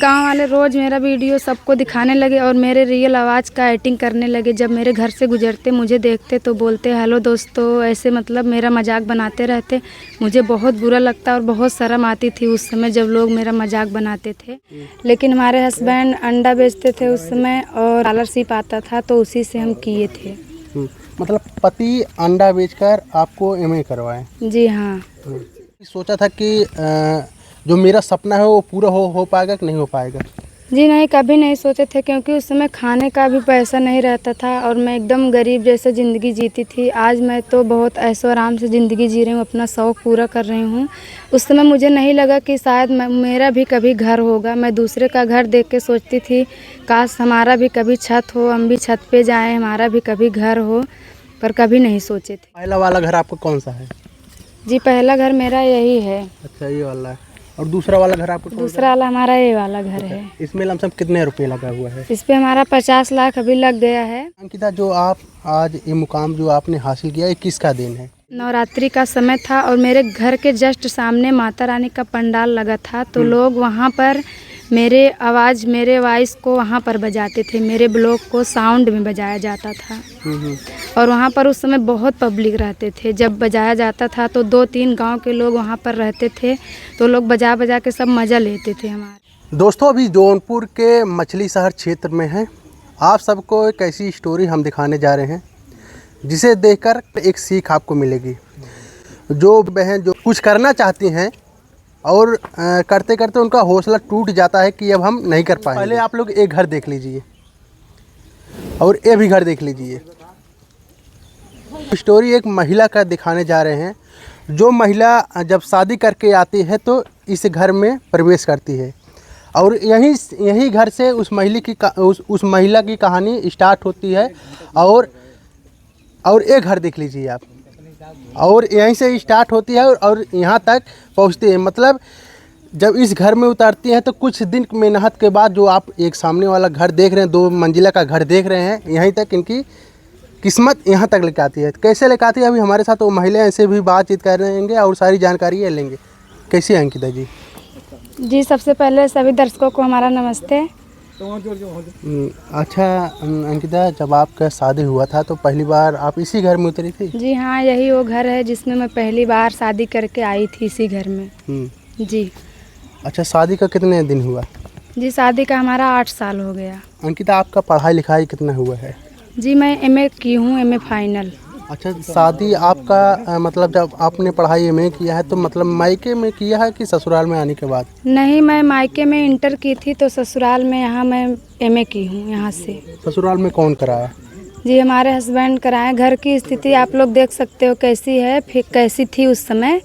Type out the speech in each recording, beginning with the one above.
गांव वाले रोज़ मेरा वीडियो सबको दिखाने लगे और मेरे रियल आवाज़ का एक्टिंग करने लगे। जब मेरे घर से गुजरते मुझे देखते तो बोलते हेलो दोस्तों, ऐसे मतलब मेरा मजाक बनाते रहते। मुझे बहुत बुरा लगता और बहुत शर्म आती थी उस समय जब लोग मेरा मजाक बनाते थे। लेकिन हमारे हस्बैंड अंडा बेचते थे उस समय और स्कॉलरशिप आता था तो उसी से हम किए थे। मतलब पति अंडा बेचकर आपको एमए करवाए? जी हाँ। सोचा था कि जो मेरा सपना है वो पूरा हो पाएगा कि नहीं हो पाएगा? जी नहीं, कभी नहीं सोचे थे क्योंकि उस समय खाने का भी पैसा नहीं रहता था और मैं एकदम गरीब जैसे ज़िंदगी जीती थी। आज मैं तो बहुत ऐशो आराम से ज़िंदगी जी रही हूँ, अपना शौक़ पूरा कर रही हूँ। उस समय मुझे नहीं लगा कि शायद मेरा भी कभी घर होगा। मैं दूसरे का घर देख के सोचती थी काश हमारा भी कभी छत हो, हम भी छत पे जाएं, हमारा भी कभी घर हो, पर कभी नहीं सोचे थे। पहला वाला घर आपका कौन सा है? जी पहला घर मेरा यही है। अच्छा, ये वाला है। और दूसरा वाला घर आपका कौन सा दूसरा वाला हमारा ये वाला घर है। इसमें लमसम कितने रुपए लगा हुआ है? इस पे हमारा 50 लाख अभी लग गया है। अंकिता, जो आप आज ये मुकाम जो आपने हासिल किया ये किसका देन है? नवरात्रि का समय था और मेरे घर के जस्ट सामने माता रानी का पंडाल लगा था तो लोग वहाँ पर मेरे वॉइस को वहाँ पर बजाते थे। मेरे ब्लॉग को साउंड में बजाया जाता था और वहाँ पर उस समय बहुत पब्लिक रहते थे। जब बजाया जाता था तो 2-3 गांव के लोग वहाँ पर रहते थे तो लोग बजा बजा के सब मज़ा लेते थे हमारे। दोस्तों, अभी जौनपुर के मछली शहर क्षेत्र में हैं। आप सबको एक ऐसी स्टोरी हम दिखाने जा रहे हैं जिसे देखकर एक सीख आपको मिलेगी। जो बहन जो कुछ करना चाहती हैं और करते करते उनका हौसला टूट जाता है कि अब हम नहीं कर पाएंगे। पहले आप लोग एक घर देख लीजिए और ये भी घर देख लीजिए। स्टोरी एक महिला का दिखाने जा रहे हैं। जो महिला जब शादी करके आती है तो इस घर में प्रवेश करती है और यही घर से उस महिला की कहानी स्टार्ट होती है। और एक घर देख लीजिए आप, और यहीं से स्टार्ट होती है और यहाँ तक पहुँचती है। मतलब जब इस घर में उतरती हैं तो कुछ दिन मेहनत के बाद जो आप एक सामने वाला घर देख रहे हैं, 2 मंजिला का घर देख रहे हैं, यहीं तक इनकी किस्मत यहाँ तक लेकर आती है। कैसे लेकर आती है अभी हमारे साथ वो महिलाएं ऐसे भी बातचीत कर रहेंगे और सारी जानकारी लेंगे। कैसी है अंकिता जी? जी सबसे पहले सभी दर्शकों को हमारा नमस्ते। अच्छा अंकिता, जब आपका शादी हुआ था तो पहली बार आप इसी घर में उतरी थी? जी हाँ, यही वो घर है जिसमें मैं पहली बार शादी करके आई थी, इसी घर में। जी। अच्छा, शादी का कितने दिन हुआ? जी शादी का हमारा 8 साल हो गया। अंकिता, आपका पढ़ाई लिखाई कितना हुआ है? जी मैं एमए की हूँ, एमए फाइनल। अच्छा, शादी आपका मतलब जब आपने पढ़ाई एमए किया है तो मतलब मायके में किया है कि ससुराल में आने के बाद? नहीं, मैं मायके में इंटर की थी तो ससुराल में यहाँ मैं एमए की हूँ यहाँ से। ससुराल में कौन कराया? जी हमारे हस्बैंड कराए। घर की स्थिति आप लोग देख सकते हो कैसी है, फिर कैसी थी उस समय।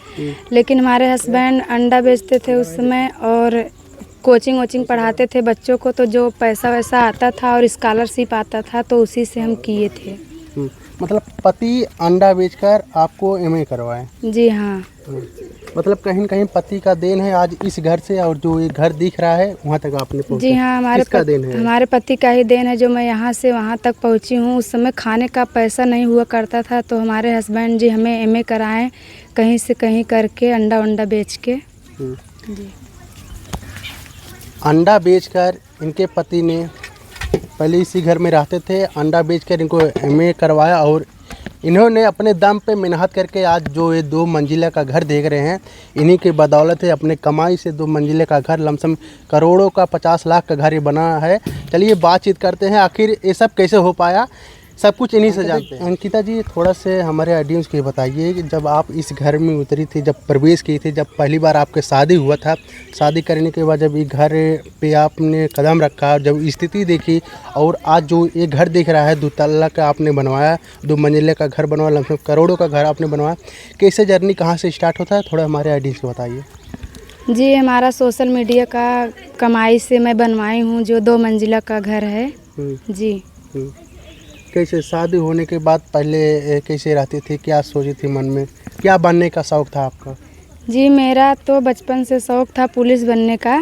लेकिन हमारे हस्बैंड अंडा बेचते थे उस समय और कोचिंग पढ़ाते थे बच्चों को, तो जो पैसा वैसा आता था और स्कॉलरशिप आता था तो उसी से हम किए थे। मतलब पति अंडा बेचकर आपको एमए करवाए? जी हाँ। मतलब कहीं न कहीं पति का देन है आज इस घर से, और जो ये घर दिख रहा है वहाँ तक आपने पहुँचे। जी हाँ, हमारे पति का ही देन है जो मैं यहाँ से वहाँ तक पहुँची हूँ। उस समय खाने का पैसा नहीं हुआ करता था तो हमारे हस्बैंड जी हमें एमए कराएं कहीं से कहीं करके, अंडा बेच के। जी। अंडा बेचकर इनके पति ने, पहले इसी घर में रहते थे, अंडा बेचकर इनको एमए करवाया और इन्होंने अपने दम पे मेहनत करके आज जो ये 2 मंजिला का घर देख रहे हैं, इन्हीं की बदौलत है। अपने कमाई से 2 मंजिले का घर, लमसम करोड़ों का 50 लाख का घर ये बना है। चलिए बातचीत करते हैं आखिर ये सब कैसे हो पाया, सब कुछ इन्हीं से जानते हैं। अंकिता जी, थोड़ा से हमारे ऑडियंस को बताइए कि जब आप इस घर में उतरी थी, जब प्रवेश की थी, जब पहली बार आपके शादी हुआ था, शादी करने के बाद जब ये घर पे आपने कदम रखा, जब स्थिति देखी और आज जो ये घर दिख रहा है 2 तल्ला का आपने बनवाया, 2 मंजिले का घर बनवाया, लगभग करोड़ों का घर आपने बनवाया, कैसे जर्नी कहाँ से स्टार्ट होता है, थोड़ा हमारे ऑडियंस को बताइए। जी हमारा सोशल मीडिया का कमाई से मैं बनवाई हूँ जो 2 मंजिला का घर है। जी। कैसे शादी होने के बाद पहले कैसे रहती थी, क्या सोची थी मन में, क्या बनने का शौक़ था आपका? जी मेरा तो बचपन से शौक़ था पुलिस बनने का।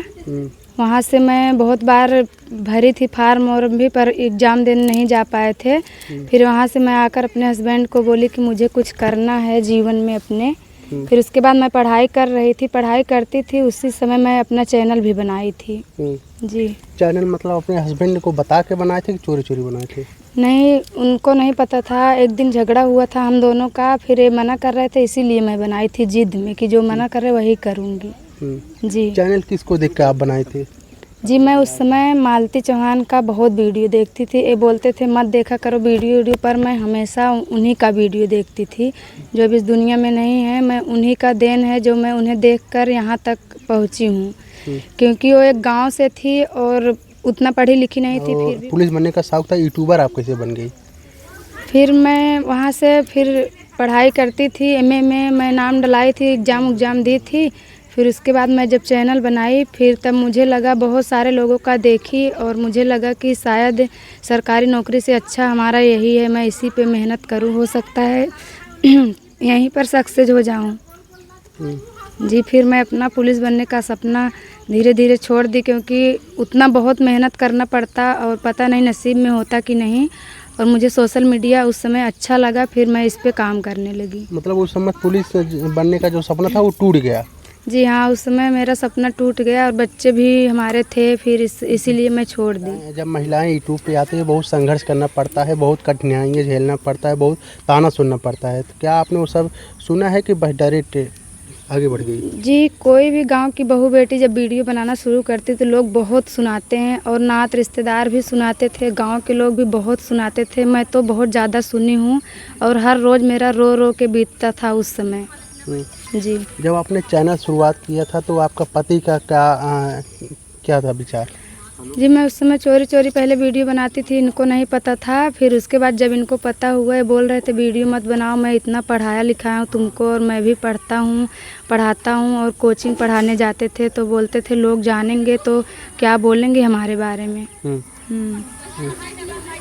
वहाँ से मैं बहुत बार भरी थी फार्म और भी, पर एग्ज़ाम देने नहीं जा पाए थे। फिर वहाँ से मैं आकर अपने हस्बैंड को बोली कि मुझे कुछ करना है जीवन में अपने, फिर उसके बाद मैं पढ़ाई कर रही थी, पढ़ाई करती थी, उसी समय मैं अपना चैनल भी बनाई थी। जी। चैनल मतलब अपने हस्बैंड को बता के बनाए थे कि चोरी चोरी बनाए थे? नहीं, उनको नहीं पता था। एक दिन झगड़ा हुआ था हम दोनों का, फिर ये मना कर रहे थे, इसीलिए मैं बनाई थी जिद में कि जो मना कर रहे वही करूँगी। जी। चैनल किसको देख के आप बनाए थे? जी, मैं उस समय मालती चौहान का बहुत वीडियो देखती थी। ये बोलते थे मत देखा करो वीडियो, पर मैं हमेशा उन्हीं का वीडियो देखती थी। जो अब इस दुनिया में नहीं है, मैं उन्हीं का देन है जो मैं उन्हें देखकर यहाँ तक पहुँची हूँ। क्योंकि वो एक गांव से थी और उतना पढ़ी लिखी नहीं थी। फिर भी पुलिस बनने का शौक था, यूट्यूबर आप कैसे बन गई? फिर मैं वहाँ से फिर पढ़ाई करती थी, एमए में मैं नाम डलाई थी, एग्ज़ाम दी थी। फिर उसके बाद मैं जब चैनल बनाई, फिर तब मुझे लगा बहुत सारे लोगों का देखी और मुझे लगा कि शायद सरकारी नौकरी से अच्छा हमारा यही है, मैं इसी पे मेहनत करूँ, हो सकता है यहीं पर सक्सेस हो जाऊँ। जी, फिर मैं अपना पुलिस बनने का सपना धीरे धीरे छोड़ दी, क्योंकि उतना बहुत मेहनत करना पड़ता और पता नहीं नसीब में होता कि नहीं। और मुझे सोशल मीडिया उस समय अच्छा लगा, फिर मैं इस पे काम करने लगी। मतलब उस समय पुलिस बनने का जो सपना था वो टूट गया? जी हाँ, उस समय मेरा सपना टूट गया और बच्चे भी हमारे थे, फिर इसीलिए मैं छोड़ दी। जब महिलाएं यूट्यूब पे आती है बहुत संघर्ष करना पड़ता है, बहुत कठिनाइयाँ झेलना पड़ता है, बहुत ताना सुनना पड़ता है, तो क्या आपने वो सब सुना है कि बस डायरेक्ट आगे बढ़ गई? जी, कोई भी गांव की बहू बेटी जब वीडियो बनाना शुरू करती तो लोग बहुत सुनाते हैं और नात रिश्तेदार भी सुनाते थे, गांव के लोग भी बहुत सुनाते थे। मैं तो बहुत ज़्यादा सुनी हूँ और हर रोज़ मेरा रो रो के बीतता था उस समय। जी। जब आपने चैनल शुरुआत किया था तो आपका पति का क्या था विचार? जी, मैं उस समय चोरी चोरी पहले वीडियो बनाती थी, इनको नहीं पता था। फिर उसके बाद जब इनको पता हुआ, ये बोल रहे थे वीडियो मत बनाओ, मैं इतना पढ़ाया लिखाया हूँ तुमको और मैं भी पढ़ता हूँ, पढ़ाता हूँ और कोचिंग पढ़ाने जाते थे, तो बोलते थे लोग जानेंगे तो क्या बोलेंगे हमारे बारे में।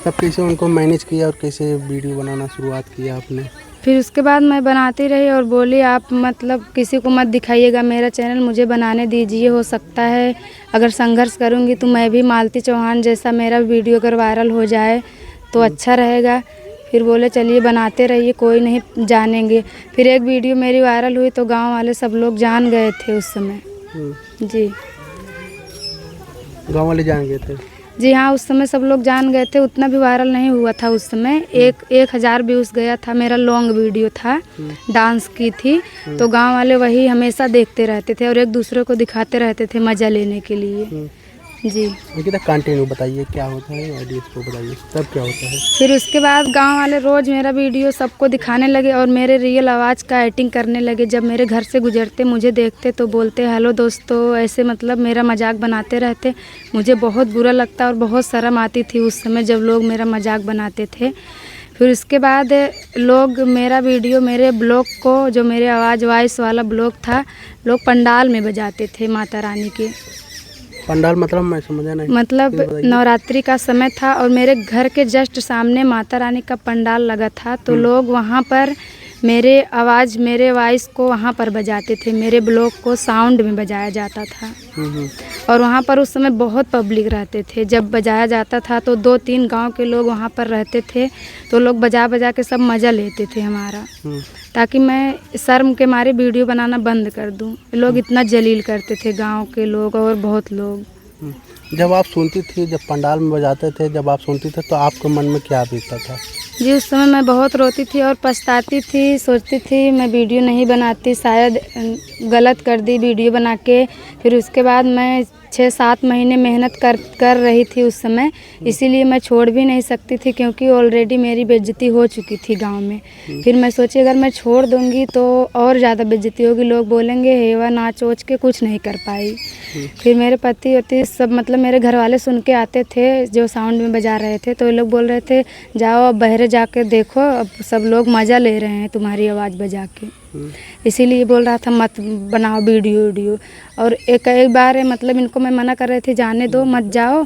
तब कैसे उनको मैनेज किया और कैसे वीडियो बनाना शुरुआत किया आपने? फिर उसके बाद मैं बनाती रही और बोली आप मतलब किसी को मत दिखाइएगा मेरा चैनल, मुझे बनाने दीजिए, हो सकता है अगर संघर्ष करूँगी तो मैं भी मालती चौहान जैसा मेरा वीडियो अगर वायरल हो जाए तो अच्छा रहेगा। फिर बोले चलिए बनाते रहिए, कोई नहीं जानेंगे। फिर एक वीडियो मेरी वायरल हुई तो गांव वाले सब लोग जान गए थे उस समय। जी। गाँव वाले जान गए थे? जी हाँ, उस समय सब लोग जान गए थे, उतना भी वायरल नहीं हुआ था उस समय। 1000 व्यूज़ गया था, मेरा लॉन्ग वीडियो था, डांस की थी। तो गांव वाले वही हमेशा देखते रहते थे और एक दूसरे को दिखाते रहते थे मज़ा लेने के लिए। जी। कंटिन्यू बताइए क्या होता है, ऑडियंस को बताइए तब क्या होता है? फिर उसके बाद गांव वाले रोज़ मेरा वीडियो सबको दिखाने लगे और मेरे रियल आवाज़ का एक्टिंग करने लगे। जब मेरे घर से गुजरते मुझे देखते तो बोलते हेलो दोस्तों, ऐसे मतलब मेरा मजाक बनाते रहते। मुझे बहुत बुरा लगता और बहुत शर्म आती थी उस समय जब लोग मेरा मजाक बनाते थे। फिर उसके बाद लोग मेरा वीडियो मेरे ब्लॉग को, जो मेरे आवाज़ वॉइस वाला ब्लॉग था, लोग पंडाल में बजाते थे माता रानी के। पंडाल मतलब मैं समझा नहीं। मतलब नवरात्रि का समय था और मेरे घर के जस्ट सामने माता रानी का पंडाल लगा था, तो लोग वहाँ पर मेरे आवाज़, मेरे वॉइस को वहाँ पर बजाते थे, मेरे ब्लॉग को साउंड में बजाया जाता था। और वहाँ पर उस समय बहुत पब्लिक रहते थे। जब बजाया जाता था तो 2-3 गांव के लोग वहाँ पर रहते थे, तो लोग बजा बजा के सब मज़ा लेते थे हमारा, ताकि मैं शर्म के मारे वीडियो बनाना बंद कर दूं। लोग इतना जलील करते थे गांव के लोग और बहुत लोग। जब आप सुनती थी, जब पंडाल में बजाते थे, जब आप सुनती थी तो आपके मन में क्या बीतता था? जी, उस समय मैं बहुत रोती थी और पछताती थी, सोचती थी मैं वीडियो नहीं बनाती, शायद गलत कर दी वीडियो बना के। फिर उसके बाद मैं 6-7 महीने मेहनत कर रही थी उस समय, इसीलिए मैं छोड़ भी नहीं सकती थी, क्योंकि ऑलरेडी मेरी बेइज्जती हो चुकी थी गांव में। फिर मैं सोची अगर मैं छोड़ दूंगी तो और ज़्यादा बेइज्जती होगी, लोग बोलेंगे हेवा नाच वोच के कुछ नहीं कर पाई। फिर मेरे पति सब मतलब मेरे घर वाले सुन के आते थे जो साउंड में बजा रहे थे, तो ये लोग बोल रहे थे जाओ अब बहरे जाके देखो, अब सब लोग मज़ा ले रहे हैं तुम्हारी आवाज़ बजा के। इसीलिए बोल रहा था मत बनाओ वीडियो। और एक बार मतलब इनको मैं मना कर रही थी जाने दो मत जाओ।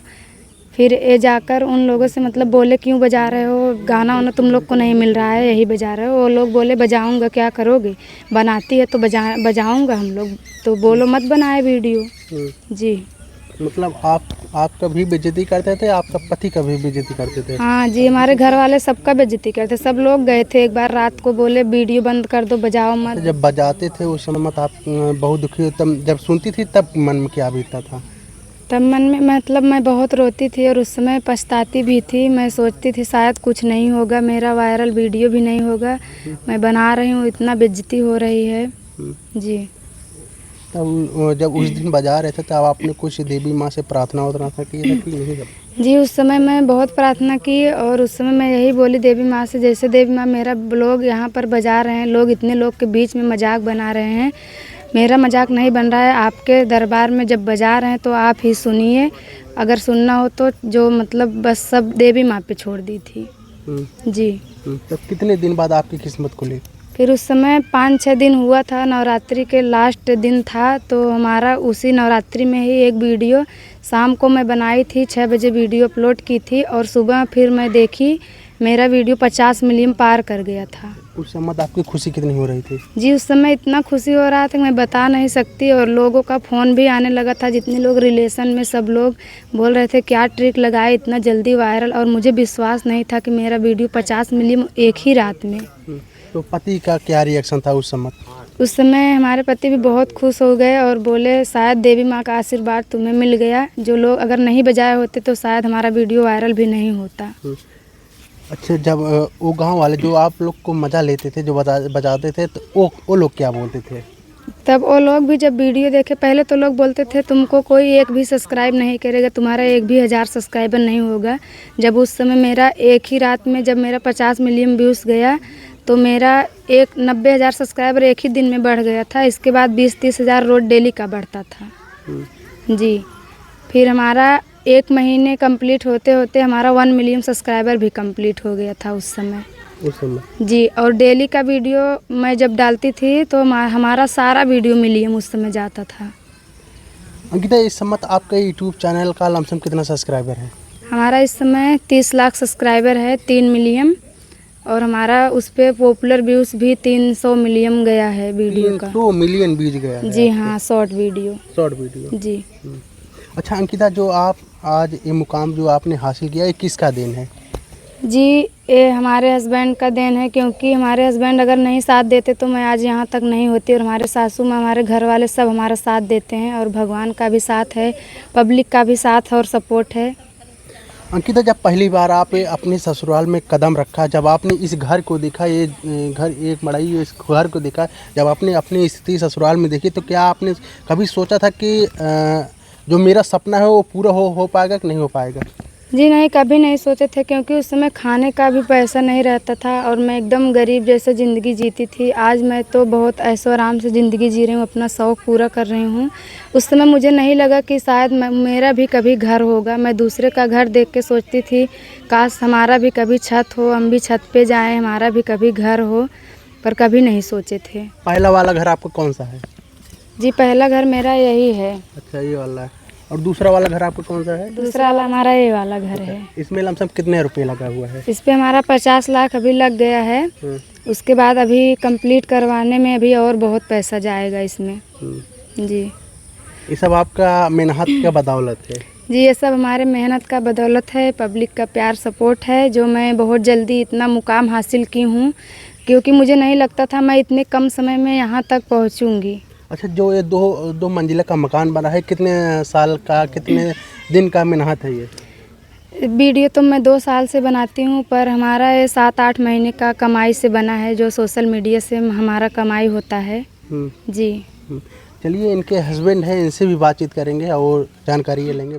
फिर ये जाकर उन लोगों से मतलब बोले क्यों बजा रहे हो, गाना वाना तुम लोग को नहीं मिल रहा है, यही बजा रहे हो। वो लोग बोले बजाऊंगा, क्या करोगे, बनाती है तो बजाऊंगा हम लोग, तो बोलो मत बनाए वीडियो। जी। मतलब आप कभी बेइज्जती करते थे, आपका पति कभी बेइज्जती करते थे? हाँ जी, हमारे घर वाले सबका बेइज्जती करते, सब लोग गए थे। एक बार रात को बोले वीडियो बंद कर दो, बजाओ तो मत। जब बजाते थे उस समय मत आप बहुत दुखी हो, तब जब सुनती थी तब मन में क्या बीतता था? तब मन में मतलब मैं बहुत रोती थी और उस समय पछताती भी थी। मैं सोचती थी शायद कुछ नहीं होगा, मेरा वायरल वीडियो भी नहीं होगा, मैं बना रही हूँ, इतना बेइज्जती हो रही है जी। तब जब उस दिन बजा रहे थे तब आपने कुछ देवी माँ से प्रार्थना वार्थना की था कि नहीं? जी, उस समय मैं बहुत प्रार्थना की और उस समय मैं यही बोली देवी माँ से, जैसे देवी माँ मेरा ब्लॉग यहाँ पर बजा रहे हैं, लोग इतने लोग के बीच में मजाक बना रहे हैं, मेरा मजाक नहीं बन रहा है, आपके दरबार में जब बजा रहे हैं तो आप ही सुनिए, अगर सुनना हो तो। जो मतलब बस सब देवी माँ पे छोड़ दी थी जी। तब कितने दिन बाद आपकी किस्मत खुली? फिर उस समय 5-6 दिन हुआ था, नवरात्रि के लास्ट दिन था, तो हमारा उसी नवरात्रि में ही एक वीडियो शाम को मैं बनाई थी, 6 बजे वीडियो अपलोड की थी और सुबह फिर मैं देखी मेरा वीडियो 50 मिलियन पार कर गया था। उस समय आपकी खुशी कितनी हो रही थी? जी, उस समय इतना खुशी हो रहा था कि मैं बता नहीं सकती, और लोगों का फ़ोन भी आने लगा था, जितने लोग रिलेशन में सब लोग बोल रहे थे क्या ट्रिक लगाए इतना जल्दी वायरल, और मुझे विश्वास नहीं था कि मेरा वीडियो 50 मिलियन एक ही रात में। तो पति का क्या रिएक्शन था उस समय? उस समय हमारे पति भी बहुत खुश हो गए और बोले शायद देवी माँ का आशीर्वाद तुम्हें मिल गया, जो लोग अगर नहीं बजाए होते तो शायद हमारा वीडियो वायरल भी नहीं होता। अच्छा, जब वो गांव वाले जो आप लोग को मजा लेते थे, जो बजाते थे, तो वो लोग क्या बोलते थे? तब वो लोग भी जब वीडियो देखे, पहले तो लोग बोलते थे तुमको कोई एक भी सब्सक्राइब नहीं करेगा, तुम्हारा एक भी 1000 सब्सक्राइबर नहीं होगा। जब उस समय मेरा एक ही रात में जब मेरा 50 मिलियन व्यूज़ गया तो मेरा 90,000 सब्सक्राइबर एक ही दिन में बढ़ गया था। इसके बाद 20-30 हज़ार रोज डेली का बढ़ता था जी। फिर हमारा 1 महीने कंप्लीट होते होते हमारा 1 मिलियन सब्सक्राइबर भी कंप्लीट हो गया था उस समय जी। और डेली का वीडियो मैं जब डालती थी तो हमारा सारा वीडियो मिलियन उस समय जाता था। अंकिता, इस समय आपका यूट्यूब चैनल का लमसम कितना सब्सक्राइबर है? हमारा इस समय 30 लाख सब्सक्राइबर है, 3 मिलियन, और हमारा उस पर पॉपुलर व्यूज़ भी 300 मिलियन गया है वीडियो का। 300 मिलियन व्यूज गया है जी हाँ, शॉर्ट वीडियो जी। अच्छा अंकिता, जो आप आज ये मुकाम जो आपने हासिल किया, ये किसका देन है? जी, ये हमारे हस्बैंड का देन है, क्योंकि हमारे हस्बैंड अगर नहीं साथ देते तो मैं आज यहाँ तक नहीं होती, और हमारे सासू माँ, हमारे घर वाले सब हमारा साथ देते हैं, और भगवान का भी साथ है, पब्लिक का भी साथ और सपोर्ट है। अंकिता, जब पहली बार आप अपने ससुराल में कदम रखा, जब आपने इस घर को देखा, ये घर एक मड़ाई इस घर को देखा, जब आपने अपनी स्थिति ससुराल में देखी, तो क्या आपने कभी सोचा था कि जो मेरा सपना है वो पूरा हो पाएगा कि नहीं हो पाएगा? जी नहीं, कभी नहीं सोचे थे, क्योंकि उस समय खाने का भी पैसा नहीं रहता था और मैं एकदम गरीब जैसे ज़िंदगी जीती थी। आज मैं तो बहुत ऐशो आराम से ज़िंदगी जी रही हूँ, अपना शौक़ पूरा कर रही हूँ। उस समय मुझे नहीं लगा कि शायद मेरा भी कभी घर होगा। मैं दूसरे का घर देख के सोचती थी काश हमारा भी कभी छत हो, हम भी छत पे जाएं, हमारा भी कभी घर हो, पर कभी नहीं सोचे थे। पहला वाला घर आपका कौन सा है? जी, पहला घर मेरा यही है। अच्छा, ये वाला है। और दूसरा वाला घर आपका कौन सा है? दूसरा वाला हमारा ये वाला घर है। इसमें लमसम कितने रुपए लगा हुआ है? इस पे हमारा 50 लाख अभी लग गया है। उसके बाद अभी कंप्लीट करवाने में अभी और बहुत पैसा जाएगा इसमें जी। ये सब आपका मेहनत का बदौलत है? जी, ये सब हमारे मेहनत का बदौलत है, पब्लिक का प्यार सपोर्ट है, जो मैं बहुत जल्दी इतना मुकाम हासिल की हूँ, क्योंकि मुझे नहीं लगता था मैं इतने कम समय में यहाँ तक पहुँचूँगी। अच्छा, जो ये दो मंजिला का मकान बना है, कितने साल का, कितने दिन का मेहनत है ये? वीडियो तो मैं 2 साल से बनाती हूँ, पर हमारा ये 7-8 महीने का कमाई से बना है, जो सोशल मीडिया से हमारा कमाई होता है जी। चलिए, इनके हस्बैंड हैं, इनसे भी बातचीत करेंगे और जानकारी ये लेंगे।